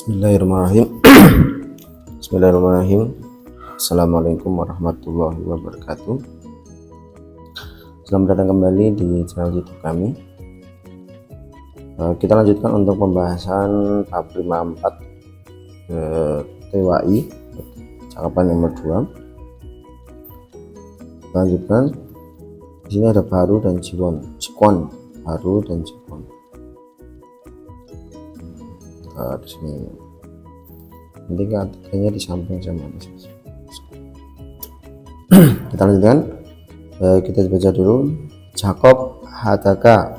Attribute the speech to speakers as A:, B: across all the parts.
A: Bismillahirrahmanirrahim. Bismillahirrahmanirrahim. Assalamualaikum warahmatullahi wabarakatuh. Selamat datang kembali di channel YouTube kami. Kita lanjutkan untuk pembahasan bab 54 TWI, cakapan nomor 2. Lanjutkan. Di sini ada baru dan jikon, baru dan jikon. Di sini nanti kayaknya di samping sama ini. Kita lanjutkan. Kita baca dulu. Jakob 하다가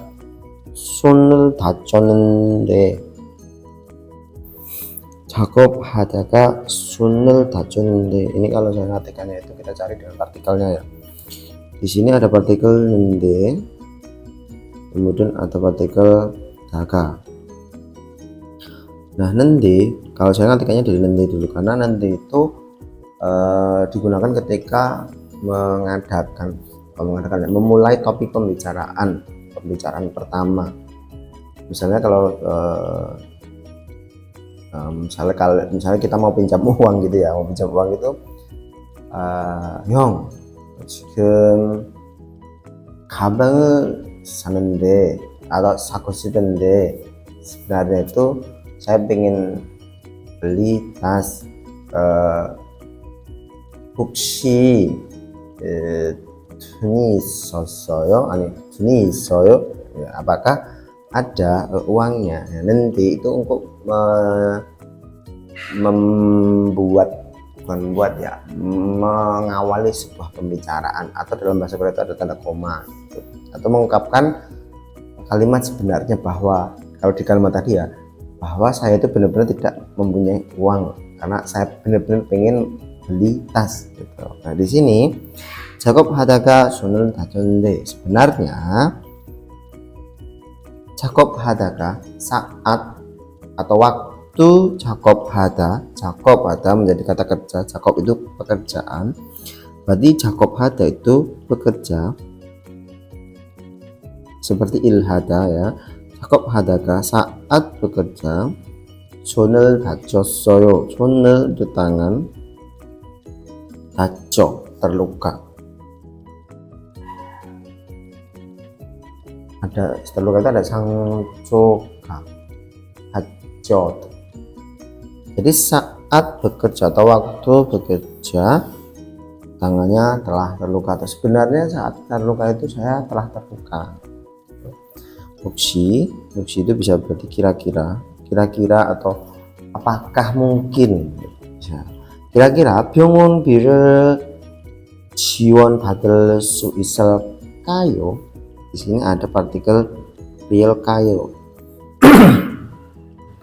A: 손을 다쳤는데, Jakob 하다가 손을 다쳤는데, ini kalau saya ngartikannya itu kita cari dengan partikelnya ya. Di sini ada partikel nende, kemudian ada partikel daga. Nah, nanti kalau saya ngartikannya dari nanti dulu, karena nanti itu digunakan ketika memulai topik pembicaraan pertama. Misalnya kalau misalnya kita mau pinjam uang gitu ya, itu 형 지금 가방을 사는데 사고 싶은데 sebenarnya itu saya pengen beli tas, 혹시 돈이 있어요? Apakah ada uangnya? Nanti itu untuk mengawali sebuah pembicaraan, atau dalam bahasa Korea itu ada tanda koma gitu. Atau mengungkapkan kalimat sebenarnya, bahwa kalau di kalimat tadi ya, bahwa saya itu benar-benar tidak mempunyai uang karena saya benar-benar pengen beli tas gitu. Nah, di sini Jakob 하다가 손을 다쳤는데, sebenarnya Jakob 하다가 saat atau waktu Jakob hada menjadi kata kerja. Jakob itu pekerjaan, berarti Jakob hada itu bekerja seperti ilhada ya. Jakob 하다가 saat bekerja, 손을 다쳤어요. 손을 itu tangan, 다쳐 terluka. Ada terluka itu ada 상처가, 다쳐. Jadi saat bekerja atau waktu bekerja, tangannya telah terluka. Atau sebenarnya saat terluka itu saya telah terluka. 혹시 itu bisa berarti kira-kira atau apakah mungkin. kira-kira 병원비를 지원받을 수 있을까요? Di sini ada partikel realkayo.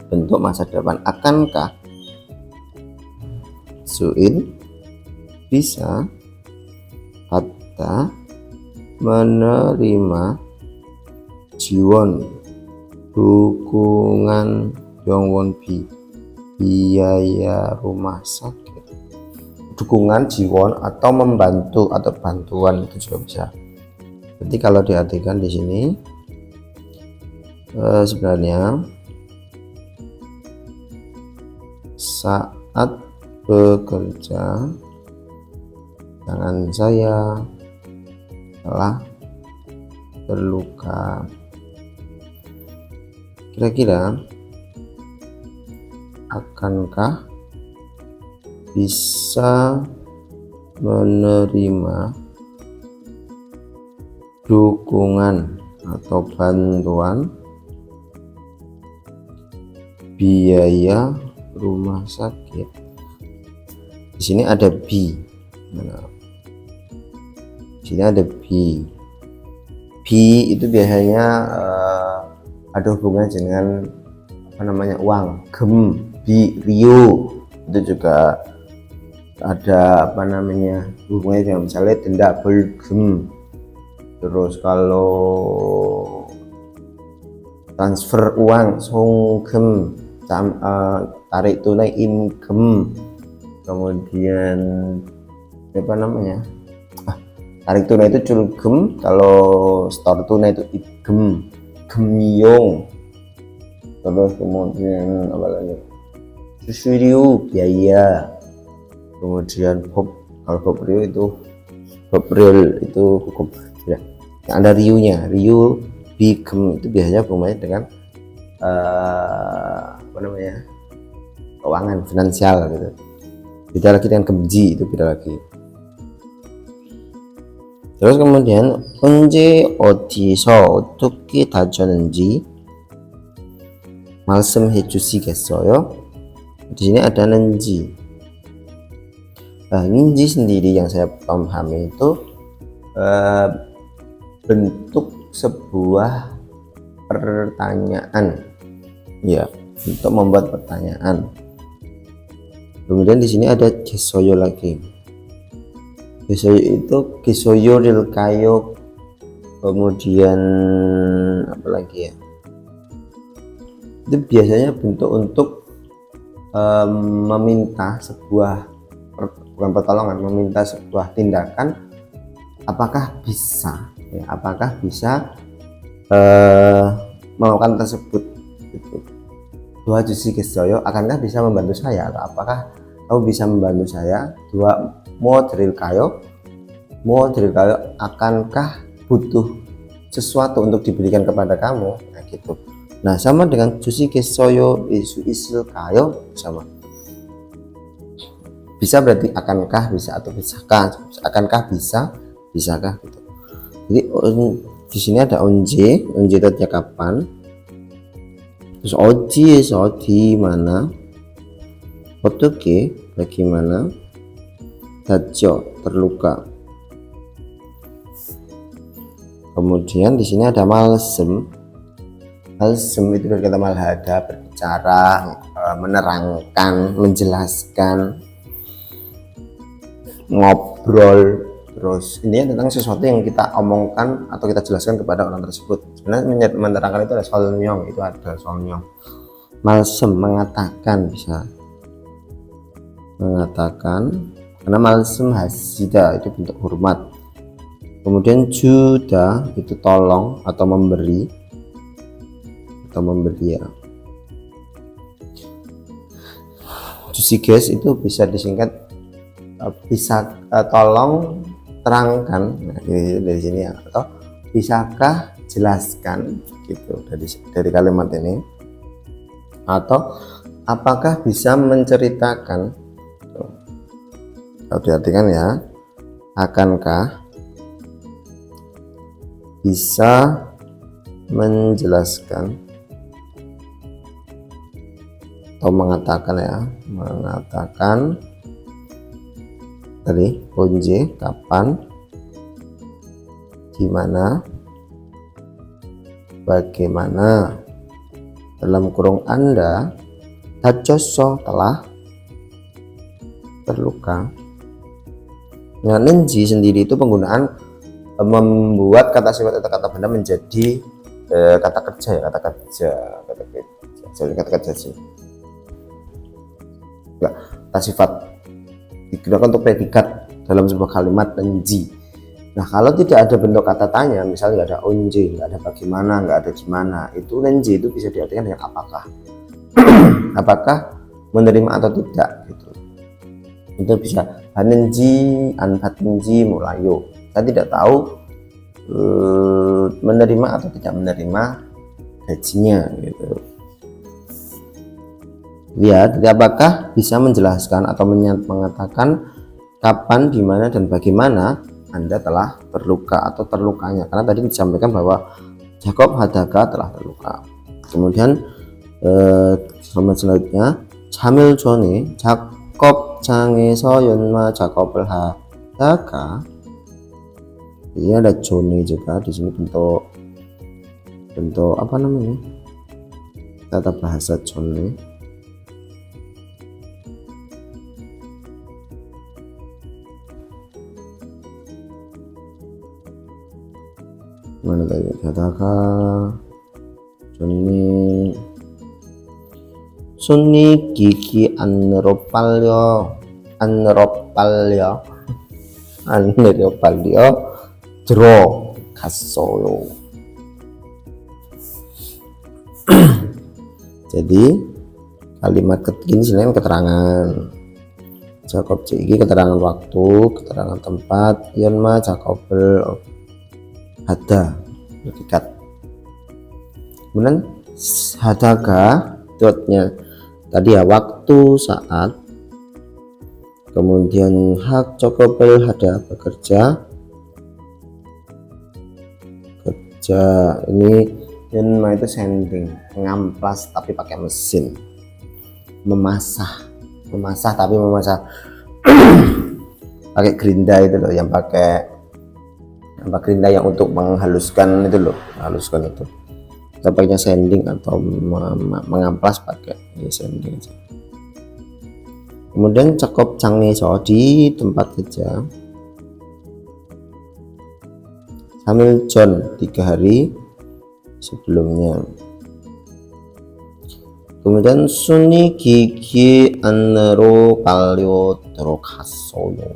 A: Bentuk masa depan, akankah suin bisa pada menerima jiwon dukungan 병원비 biaya rumah sakit. Dukungan jiwon atau membantu atau bantuan itu juga bisa. Jadi kalau diartikan di sini sebenarnya saat bekerja tangan saya telah terluka. Kira-kira akankah bisa menerima dukungan atau bantuan biaya rumah sakit? Di sini ada B. Di sini ada B. B itu biasanya ada hubungan dengan uang. Gem, bi, rio itu juga ada hubungannya dengan misalnya denda belgem. Terus kalau transfer uang songgem, tarik tunai income, kemudian tarik tunai itu culgem, kalau store tunai itu igem, gemyong. Terus kemudian apa lagi, Susuryu biaya. Kemudian kalau Bob Ryu itu Bob Real itu hukum ya. Yang ada riunya, Ryu Bigem itu biasanya hubungannya dengan apa namanya, keuangan, finansial gitu. Beda lagi dengan Gemji, itu beda lagi. Terus kemudian 언제 어디서 어떻게 다쳤는지 말씀해 주시겠어요? Di sini ada nenji. Nah, nenji sendiri yang saya pahami itu bentuk sebuah pertanyaan, ya, untuk membuat pertanyaan. Kemudian di sini ada gesoyo lagi. Gesoyo itu gesoyo rilkayo, kemudian apa lagi ya? Itu biasanya bentuk untuk meminta sebuah bukan pertolongan, meminta sebuah tindakan. Apakah bisa? Ya, apakah bisa melakukan tersebut? Gitu. Dua jusi gesoyo, akankah bisa membantu saya? Atau apakah kamu bisa membantu saya? Dua mo kayo, akankah butuh sesuatu untuk diberikan kepada kamu? Nah gitu. Nah sama dengan jusi gesoyo isu kayo, sama. Bisa berarti akankah bisa atau bisakah? Akankah bisa, bisakah gitu. Jadi di sini ada onje itu artinya kapan. Terus oji di mana, otoke bagaimana, dajo terluka. Kemudian di sini ada malsem. Malsem itu dari kata malhada, berbicara, menerangkan, menjelaskan, ngobrol. Terus ini tentang sesuatu yang kita omongkan atau kita jelaskan kepada orang tersebut. Sebenarnya menerangkan itu ada solnyong, itu ada solnyong. Malsem mengatakan, bisa mengatakan, karena malsem hasida itu bentuk hormat. Kemudian juda itu tolong atau memberi ya. Jusiges itu bisa disingkat bisa tolong terangkan. Nah, dari sini ya, atau bisakah jelaskan gitu dari kalimat ini, atau apakah bisa menceritakan. Kalau diartikan ya, akankah bisa menjelaskan atau mengatakan tadi onje kapan, gimana, bagaimana, dalam kurung Anda dachoso telah terluka. Nah, nenji sendiri itu penggunaan membuat kata sifat atau kata benda menjadi kata kerja sih. Enggak, kata sifat digunakan untuk predikat dalam sebuah kalimat nenji. Nah, kalau tidak ada bentuk kata tanya, misalnya nggak ada onje, nggak ada bagaimana, nggak ada gimana, itu nenji itu bisa diartikan dengan apakah. Apakah menerima atau tidak gitu. Itu bisa hanenji, anfatenji, mulayo. Saya tidak tahu menerima atau tidak menerima gajinya gitu. Lihat, apakah bisa menjelaskan atau mengatakan kapan, di mana, dan bagaimana Anda telah terluka atau terlukanya. Karena tadi disampaikan bahwa Jacob Hadaka telah terluka. Kemudian selanjutnya Jamil Jone Jacob 장에서 연마 작업을 하다가, ini ada Jone juga di sini bentuk apa namanya, tata bahasa Jone. Mana tadi katakan Jone 손이 기기 안 내려빨려 들어갔어요. Jadi kalimat ini sebenarnya keterangan Jakob ini keterangan waktu, keterangan tempat, Yonma Jakobel ada predikat. Kemudian hadaga dotnya tadi ya, waktu, saat, kemudian hak Jakobel ada bekerja, kerja. Ini Yonma itu sending, ngamplas tapi pakai mesin, memasak tapi memasak pakai gerinda itu loh, yang pakai gerinda yang untuk menghaluskan itu loh, haluskan itu. Kita pakainya sanding atau mengamplas pakai sanding aja. Kemudian cakop cangneso di tempat kerja Samil John 3 hari sebelumnya. Kemudian Suni gigi anero kalio terokhasoyo.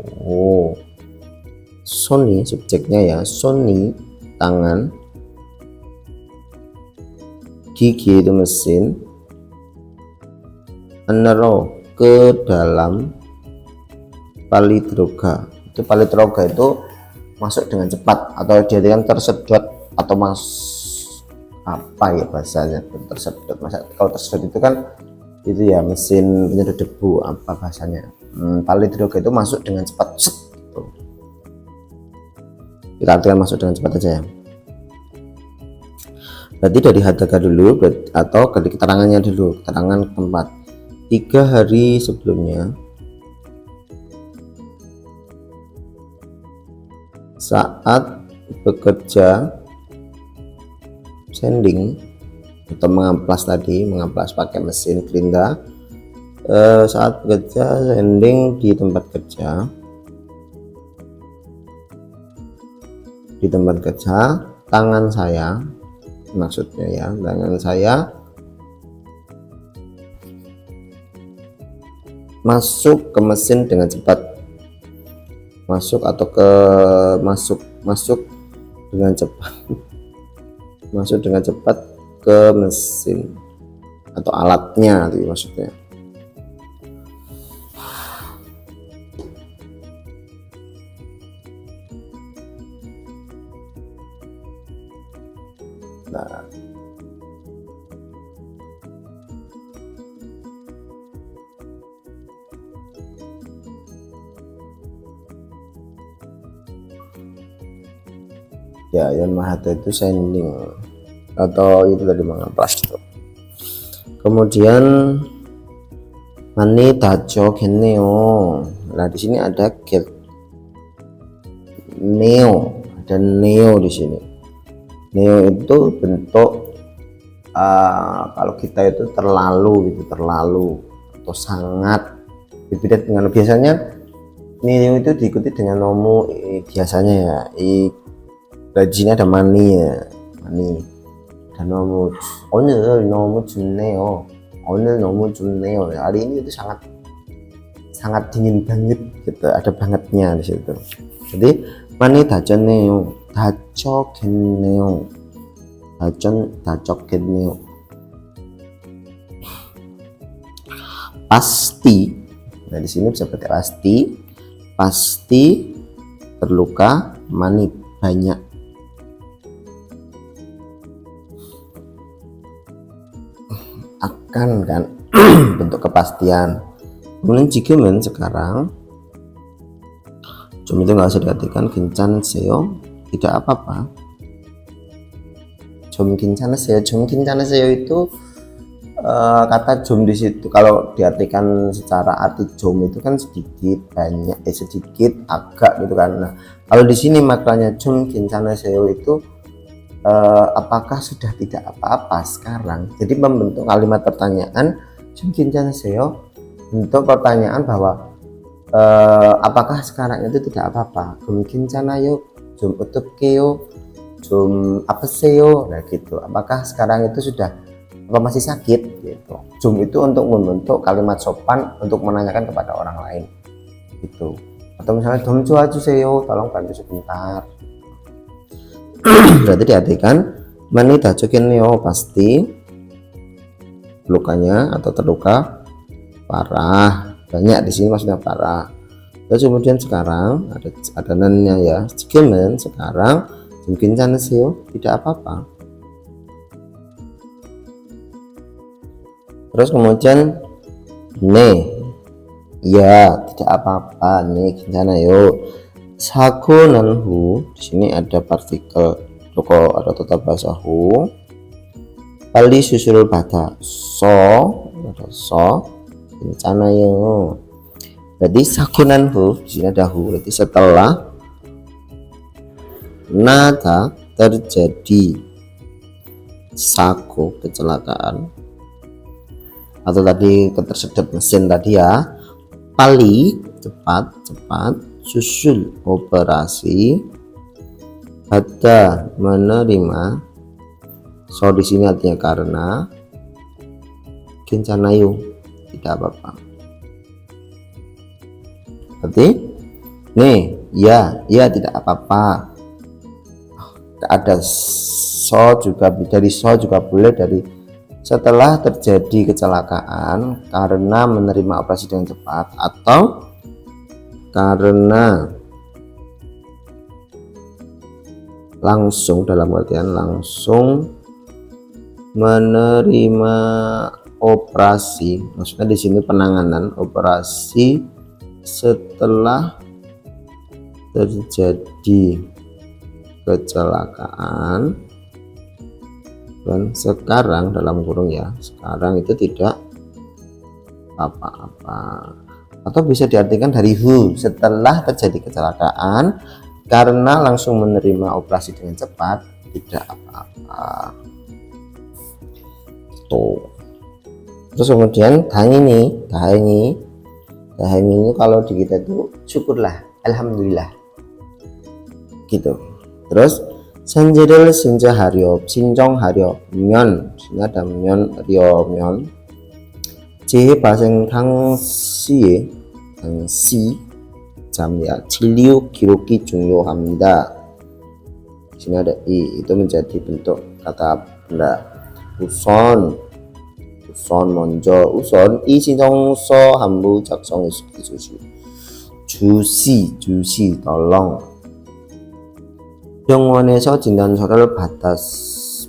A: Suni subjeknya ya, Suni tangan, gigi itu mesin, anero ke dalam, palidroga itu masuk dengan cepat atau dia kan tersedot atau apa ya bahasanya, tersedot. Kalau tersedot itu kan itu ya mesin penyedot debu, apa bahasanya, palidroga itu masuk dengan cepat gitu. Kita artikan masuk dengan cepat aja ya. Berarti dari hadaga dulu atau dari keterangannya dulu, keterangan tempat 3 hari sebelumnya, saat bekerja sanding atau mengamplas tadi, mengamplas pakai mesin gerinda, saat bekerja sanding di tempat kerja, tangan saya, maksudnya ya, tangan saya masuk ke mesin dengan cepat, masuk dengan cepat masuk dengan cepat ke mesin atau alatnya itu maksudnya. Nah, ya yang mahata itu sanding atau itu tadi mengamplas itu. Kemudian mani tajo geneo. Nah di sini ada get neo, ada neo di sini. Neo itu bentuk kalau kita itu terlalu atau sangat, berbeda dengan biasanya. Neo itu diikuti dengan nomu biasanya ya. Di sini ada mani ya, dan nomu. O늘 너무 좋네요. Hari ini itu sangat dingin banget gitu, ada bangetnya di situ. Jadi mani dajone요, dajogeneo. Pasti. Nah di sini bisa pakai pasti terluka, mani banyak. Akan kan bentuk kepastian. Kemudian jigemen sekarang jom itu nggak usah diartikan, gencan seo tidak apa-apa. Jom gencan seo itu kata jom di situ kalau diartikan secara arti jom itu kan sedikit, banyak, sedikit, agak gitu kan. Nah kalau di sini maknanya jom gencan seo itu apakah sudah tidak apa-apa sekarang. Jadi membentuk kalimat pertanyaan jom gencan seo, bentuk pertanyaan bahwa apakah sekarang itu tidak apa-apa. Jom gencan아요, jom 어떡해요, jom apeseo. Nah gitu, apakah sekarang itu sudah apa masih sakit gitu. Jom itu untuk membentuk kalimat sopan untuk menanyakan kepada orang lain gitu. Atau misalnya jom do와주세요, tolong bantu sebentar. Berarti diartikan mani dajogeneo pasti lukanya atau terluka, parah, banyak di sini maksudnya parah. Terus kemudian sekarang ada nannya ya, 지금은 sekarang 좀 괜찮으세요? Tidak apa-apa. Terus kemudian 네, ya tidak apa-apa, 네 괜찮아요. 사고 난 후, di sini ada partikel atau ada tata bahasa hu. 빨리 수술을 받아. ada 괜찮아요. Berarti sa고 난 후, di sini ada hu, berarti setelah nada terjadi sago kecelakaan atau tadi ketersedot mesin tadi ya, pali cepat susul operasi, ada menerima, so di sini artinya karena, 괜찮아요 tidak apa-apa. Berarti nih ya tidak apa-apa. Ada so juga, dari so juga boleh, dari setelah terjadi kecelakaan karena menerima operasi dengan cepat, atau karena langsung, dalam artian langsung menerima operasi, maksudnya di sini penanganan operasi setelah terjadi kecelakaan, dan sekarang dalam kurung ya, sekarang itu tidak apa-apa. Atau bisa diartikan dari hu, setelah terjadi kecelakaan karena langsung menerima operasi dengan cepat, tidak apa-apa. Tuh. Terus kemudian dahangi ini kalau di kita itu syukurlah, alhamdulillah gitu. Terus 산지를 신청하려면, sini ada 면, 재해 발생 당시 jamnya 진료 기록이 중요합니다. Di sini ada itu menjadi bentuk kata benda. 우선 먼저 이 신청서 한부 작성해 주시 tolong 병원에서 진단서를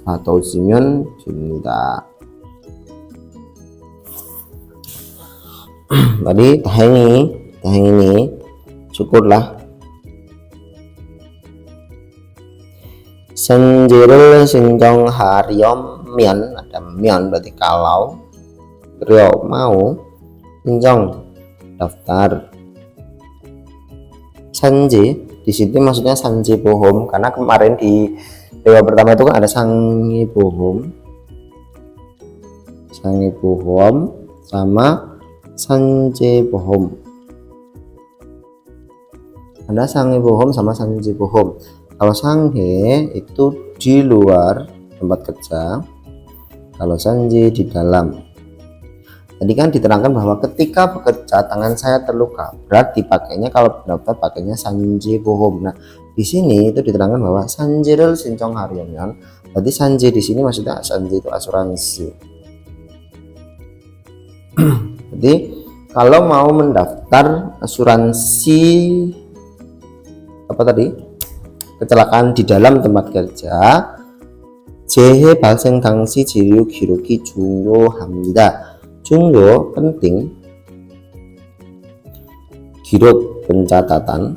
A: 받아오시면 됩니다. Tadi dahangi syukurlah. 산지를 신청하려면, ada 면 berarti kalau, mau, 신청 daftar. 산지 di sini maksudnya sanji bohom, karena kemarin di dewa pertama itu kan ada sangi bohom sama sanji bohom. Ada sangi bohom sama sanji bohom. Kalau sange itu di luar tempat kerja, kalau sanji di dalam. Tadi kan diterangkan bahwa ketika bekerja tangan saya terluka, berarti pakainya kalau pendapat pakainya sanji bohom. Nah, di sini itu diterangkan bahwa sanji를 신청하려면, berarti sanji di sini maksudnya sanji itu asuransi. Jadi kalau mau mendaftar asuransi apa tadi? Kecelakaan di dalam tempat kerja, 재해 발생 당시 진료 기록이 중요합니다. 중요 penting, 기록 pencatatan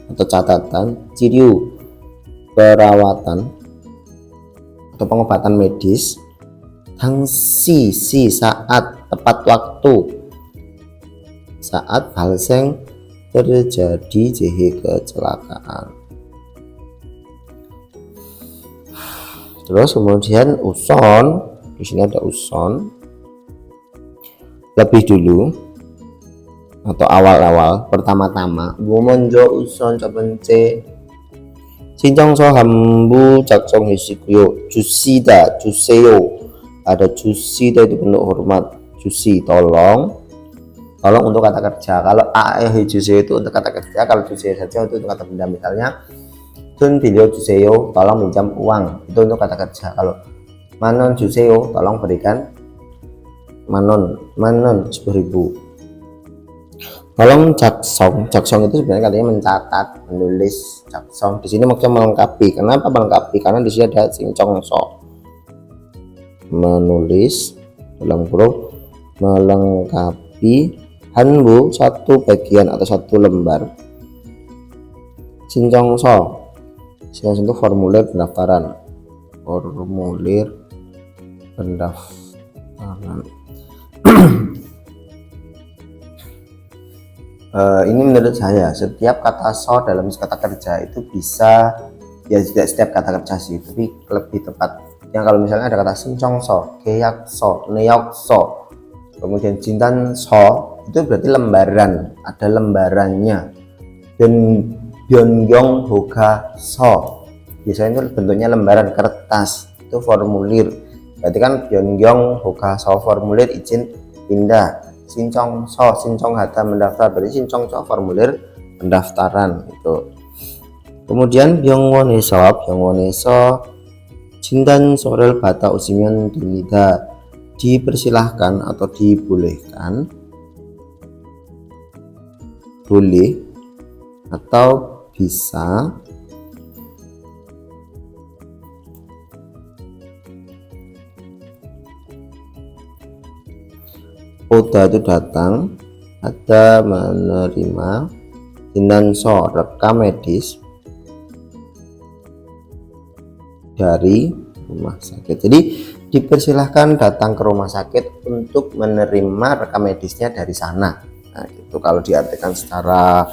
A: atau catatan, cirio perawatan atau pengobatan medis, 당시 saat, tepat waktu, saat 발생 terjadi 재해 kecelakaan. Terus kemudian uson, di sini ada uson, lebih dulu atau awal-awal, pertama-tama. 먼저 우선 첫 번째 신청서 한부 작성하시고요. 주세요. Ada 주시다 itu bentuk hormat, 주시 tolong untuk kata kerja. Kalau 주세요 itu untuk kata kerja, kalau 주세요 saja itu untuk kata benda. Misalnya 돈 빌려주세요, tolong minjam uang, itu untuk kata kerja. Kalau Manon Juseo, tolong berikan Manon 10.000. Tolong Jaksong itu sebenarnya katanya mencatat, menulis. Jaksong di sini maksudnya melengkapi. Kenapa melengkapi? Karena di sini ada sincong so, menulis dalam kurung melengkapi hanbu satu bagian atau satu lembar. Sincong so itu formulir pendaftaran. Ini menurut saya setiap kata so dalam kata kerja itu bisa, ya tidak setiap kata kerja sih, tapi lebih tepat yang kalau misalnya ada kata sincong so, keyak so, neok so, kemudian jintan so, itu berarti lembaran, ada lembarannya. Dan byongyong hoga so, biasanya itu bentuknya lembaran kertas, itu formulir. Berarti kan byongyong hoga so formulir izin pindah. Sincong so, sincong hata mendaftar, berarti sincong so formulir pendaftaran itu. Kemudian byongwone so jindan sorel bata usi면 됩니다, dipersilahkan atau dibolehkan, boleh atau bisa Oda itu datang, ada menerima, jindanso rekam medis dari rumah sakit. Jadi dipersilahkan datang ke rumah sakit untuk menerima rekam medisnya dari sana. Nah, itu kalau diartikan secara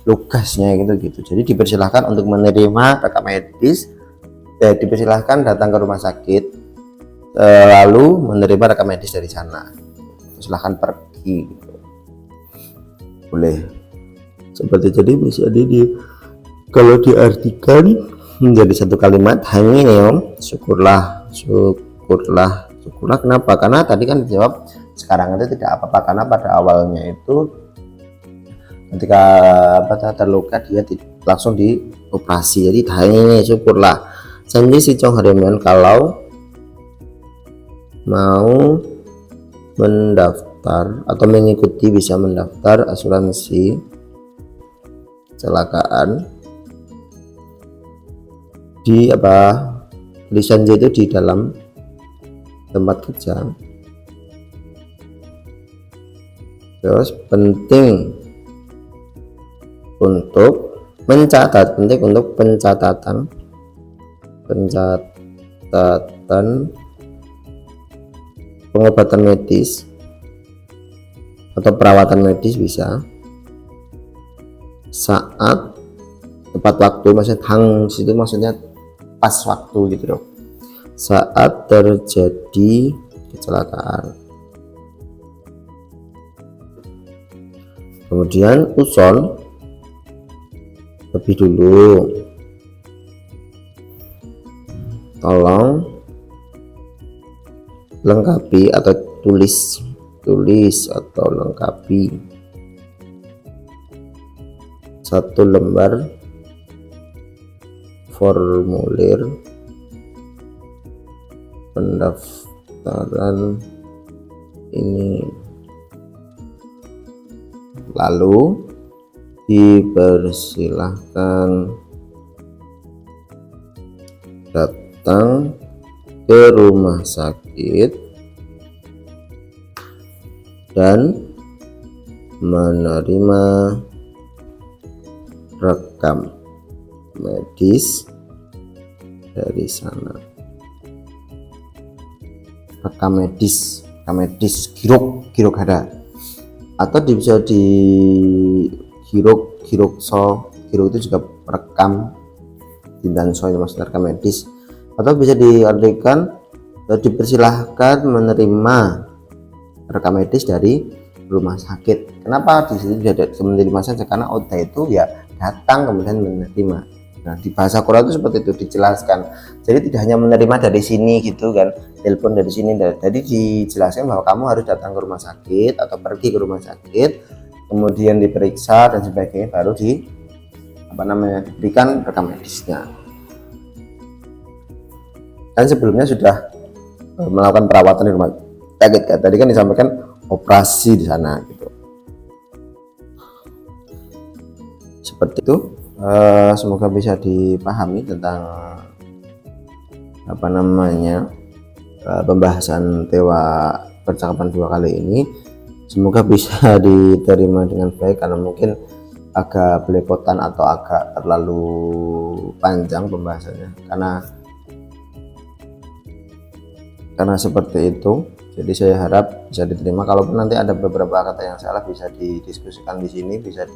A: lugasnya gitu. Jadi dipersilahkan untuk menerima rekam medis, dipersilahkan datang ke rumah sakit, lalu menerima rekam medis dari sana. Silahkan pergi gitu. Boleh seperti jadi bisa kalau diartikan menjadi satu kalimat hangineom, syukurlah. Kenapa? Karena tadi kan dijawab sekarang itu tidak apa-apa, karena pada awalnya itu ketika terluka dia langsung dioperasi, jadi hangineom syukurlah. Sanji sichong haremen, kalau mau mendaftar atau mengikuti bisa mendaftar asuransi kecelakaan di tulisan J itu di dalam tempat kerja. Terus penting untuk pencatatan pengobatan medis atau perawatan medis bisa saat tepat waktu, maksudnya hang situ maksudnya pas waktu gitu loh, saat terjadi kecelakaan. Kemudian uson lebih dulu, tolong lengkapi atau tulis atau lengkapi satu lembar formulir pendaftaran ini, lalu dipersilahkan datang ke rumah sakit dan menerima rekam medis dari sana. Rekam medis girok ada, atau bisa di girok itu juga rekam jindanso yang maksudnya rekam medis, atau bisa diartikan dipersilahkan menerima rekam medis dari rumah sakit. Kenapa di sini tidak menerima saja? Karena oda itu ya datang kemudian menerima. Nah, di bahasa Korea itu seperti itu dijelaskan. Jadi tidak hanya menerima dari sini gitu kan, telepon dari sini. Jadi dijelaskan bahwa kamu harus datang ke rumah sakit atau pergi ke rumah sakit, kemudian diperiksa dan sebagainya, baru diberikan rekam medisnya. Dan sebelumnya sudah melakukan perawatan di rumah sakit. Kayak tadi kan disampaikan operasi di sana gitu. Seperti itu. Semoga bisa dipahami tentang apa namanya pembahasan Tewa Percakapan Dua kali ini. Semoga bisa diterima dengan baik, karena mungkin agak belepotan atau agak terlalu panjang pembahasannya, karena seperti itu. Jadi saya harap bisa diterima. Kalaupun nanti ada beberapa kata yang salah, bisa didiskusikan di sini, bisa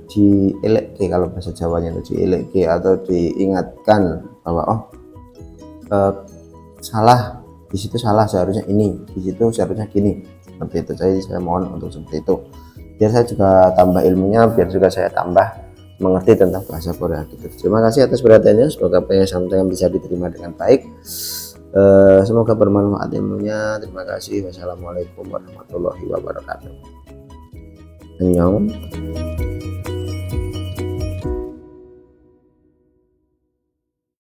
A: dielek, kalau bahasa Jawanya itu dielek atau diingatkan bahwa salah di situ, salah seharusnya ini, di situ seharusnya gini, seperti itu. Saya mohon untuk seperti itu, biar saya juga tambah ilmunya, biar juga saya tambah mengerti tentang bahasa Korea gitu. Terima kasih atas perhatiannya, semoga apa yang saya sampaikan bisa diterima dengan baik. Semoga bermanfaat ilmunya. Terima kasih. Wassalamualaikum warahmatullahi wabarakatuh. Annyeong.